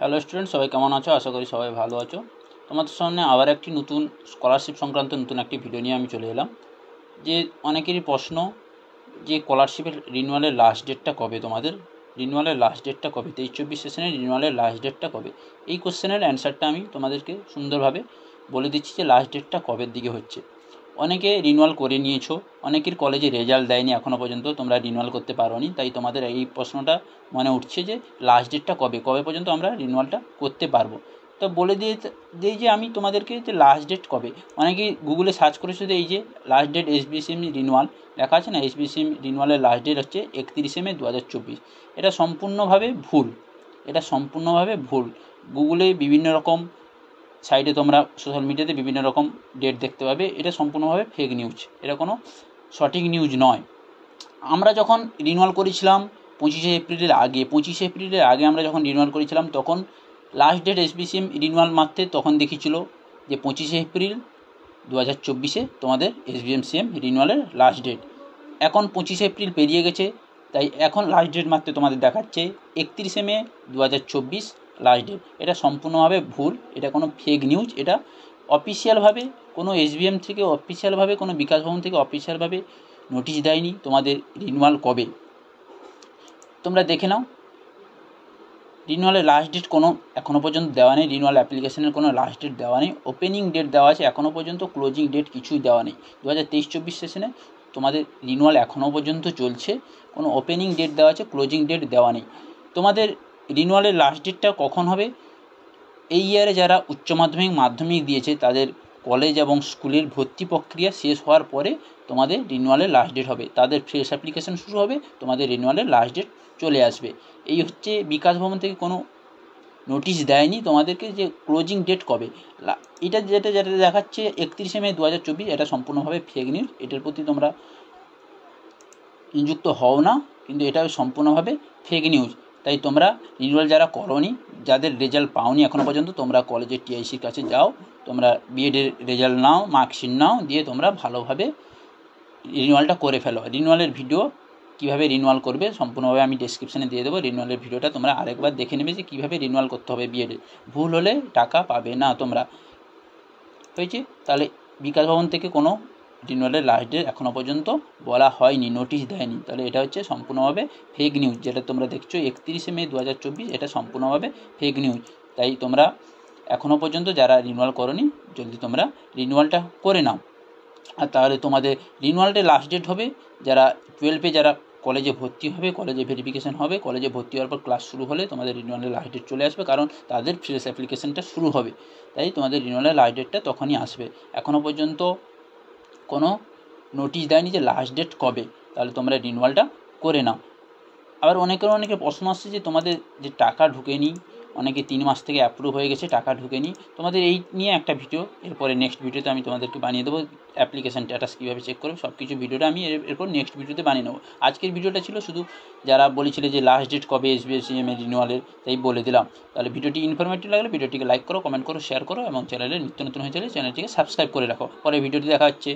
Hello student, সবাই কেমন আছো? আশা করি সবাই ভালো আছো। তোমাদের সামনে আবার একটি নতুন স্কলারশিপ সংক্রান্ত নতুন একটি ভিডিও নিয়ে আমি চলে এলাম। যে অনেকেরই প্রশ্ন যে স্কলারশিপের রিনিউয়ালের লাস্ট ডেটটা কবে? তোমাদের রিনিউয়ালের লাস্ট ডেটটা কবে? 23-24 সেশনের রিনিউয়ালের লাস্ট ডেটটা কবে? এই কোশ্চেনের অ্যান্সারটা আমি তোমাদেরকে সুন্দরভাবে বলে দিচ্ছি যে লাস্ট ডেটটা কবের দিকে হচ্ছে। অনেকে রিনিউয়াল করে নিয়েছো, অনেকের কলেজে রেজাল্ট দেয়নি এখনও পর্যন্ত, তোমরা রিনিউয়াল করতে পারোনি, তাই তোমাদের এই প্রশ্নটা মনে উঠছে যে লাস্ট ডেটটা কবে পর্যন্ত আমরা রিনিউয়ালটা করতে পারবো। তো বলে দিই যে আমি তোমাদেরকে যে লাস্ট ডেট কবে, অনেকেই গুগলে সার্চ করেছো যে এই যে লাস্ট ডেট এসবিসিএম রিনিউয়াল লেখা আছে না, এসবিসিএম রিনিউয়ালের লাস্ট ডেট হচ্ছে 31শে মে 2024। এটা সম্পূর্ণভাবে ভুল, এটা সম্পূর্ণভাবে ভুল। গুগলে বিভিন্ন রকম সাইটে তোমরা সোশ্যাল মিডিয়াতে বিভিন্ন রকম ডেট দেখতে পাবে, এটা সম্পূর্ণভাবে ফেক নিউজ, এটা কোনো সঠিক নিউজ নয়। আমরা যখন রিনিউয়াল করেছিলাম 25শে এপ্রিলের আগে আমরা যখন রিনিউয়াল করেছিলাম তখন লাস্ট ডেট এসবিসিএম রিনিউয়াল মারতে তখন দেখিয়েছিল যে 25শে এপ্রিল 2024 তোমাদের এসবিএমসিএম রিনিউয়ালের লাস্ট ডেট। এখন 25শে এপ্রিল পেরিয়ে গেছে, তাই এখন লাস্ট ডেট মারতে তোমাদের দেখাচ্ছে 31শে মে 2024 লাস্ট ডেট। এটা সম্পূর্ণভাবে ভুল, এটা কোনো ফেক নিউজ। এটা অফিসিয়ালভাবে কোনো এসবিএম থেকে, অফিসিয়ালভাবে কোনো বিকাশ ভবন থেকে অফিসিয়ালভাবে নোটিশ দেয়নি তোমাদের রিনিউয়াল কবে। তোমরা দেখে নাও, রিনিউয়ালের লাস্ট ডেট কোনো এখনও পর্যন্ত দেওয়া নেই, রিনিউয়াল অ্যাপ্লিকেশনের কোনো লাস্ট ডেট দেওয়া নেই। ওপেনিং ডেট দেওয়া আছে, এখনও পর্যন্ত ক্লোজিং ডেট কিছুই দেওয়া নেই। 2023-24 সেশনে তোমাদের রিনিউয়াল এখনও পর্যন্ত চলছে, কোনো ওপেনিং ডেট দেওয়া আছে, ক্লোজিং ডেট দেওয়া নেই। তোমাদের রিনিউয়ালের লাস্ট ডেটটা কখন হবে? এই ইয়ারে যারা উচ্চ মাধ্যমিক মাধ্যমিক দিয়েছে তাদের কলেজ এবং স্কুলের ভর্তি প্রক্রিয়া শেষ হওয়ার পরে তোমাদের রিনিউয়ালের লাস্ট ডেট হবে, তাদের ফ্রেশ অ্যাপ্লিকেশন শুরু হবে, তোমাদের রিনিউয়ালের লাস্ট ডেট চলে আসবে। এই হচ্ছে, বিকাশ ভবন থেকে কোনো নোটিশ দেয়নি তোমাদেরকে যে ক্লোজিং ডেট কবে। এটা যেটা দেখাচ্ছে 31শে মে 2024, এটা সম্পূর্ণভাবে ফেক নিউজ। এটার প্রতি তোমরা নিযুক্ত হও না, কিন্তু এটা সম্পূর্ণভাবে ফেক নিউজ। তাই তোমরা রিনিউয়াল যারা করোনি, যাদের রেজাল্ট পাওনি এখনও পর্যন্ত, তোমরা কলেজের টিআইসির কাছে যাও, তোমরা বিএডের রেজাল্ট নাও, মার্কশিট নাও, দিয়ে তোমরা ভালোভাবে রিনিউয়ালটা করে ফেলো। রিনিউয়ালের ভিডিও কীভাবে রিনিউয়াল করবে সম্পূর্ণভাবে আমি ডেসক্রিপশানে দিয়ে দেবো। রিনিউয়ালের ভিডিওটা তোমরা আরেকবার দেখে নেবে যে কীভাবে রিনিউয়াল করতে হবে বিএডে। ভুল হলে টাকা পাবে না তোমরা। হয়েছে? তাহলে বিকাশ ভবন থেকে কোনো রিনিউয়ালের লাস্ট ডেট এখনও পর্যন্ত বলা হয়নি, নোটিশ দেয়নি। তাহলে এটা হচ্ছে সম্পূর্ণভাবে ফেক নিউজ। যেটা তোমরা দেখছো 31শে মে 2024, এটা সম্পূর্ণভাবে ফেক নিউজ। তাই তোমরা এখনও পর্যন্ত যারা রিনিউয়াল করোনি, জলদি তোমরা রিনিউয়ালটা করে নাও। আর তাহলে তোমাদের রিনিউয়ালটার লাস্ট ডেট হবে, যারা 12-এ যারা কলেজে ভর্তি হবে, কলেজে ভেরিফিকেশান হবে, কলেজে ভর্তি হওয়ার পর ক্লাস শুরু হলে তোমাদের রিনিউয়ালের লাস্ট ডেট চলে আসবে, কারণ তাদের ফ্রেশ অ্যাপ্লিকেশানটা শুরু হবে। তাই তোমাদের রিনিউয়ালের লাস্ট ডেটটা তখনই আসবে। এখনও পর্যন্ত কোনো নোটিশ দেয়নি যে লাস্ট ডেট কবে। তাহলে তোমরা রিনিউয়ালটা করে নাও। আবার অনেকের প্রশ্ন আসছে যে তোমাদের যে টাকা ঢুকেনি, অনেকে 3 মাস থেকে অ্যাপ্রুভ হয়ে গেছে, টাকা ঢুকেনি। তোমাদের এই নিয়ে একটা ভিডিও এরপরে নেক্সট ভিডিওতে আমি তোমাদেরকে বানিয়ে দেবো। অ্যাপ্লিকেশান স্ট্যাটাস কীভাবে চেক করবে সব কিছু ভিডিওটা আমি এরপর নেক্সট ভিডিওতে বানিয়ে নেবো। আজকের ভিডিওটা ছিল শুধু যারা বলেছিলে যে লাস্ট ডেট কবে এসবিএসসিএম এর রিনিউয়ালের, তাই বলে দিলাম। তাহলে ভিডিওটি ইনফরমেটিভ লাগলে ভিডিওটিকে লাইক করো, কমেন্ট করো, শেয়ার করো, এবং চ্যানেলে নিত্য নতুন হয়ে চলে চ্যানেলটিকে সাবস্ক্রাইব করে রাখো। পরে ভিডিওটি দেখা হচ্ছে।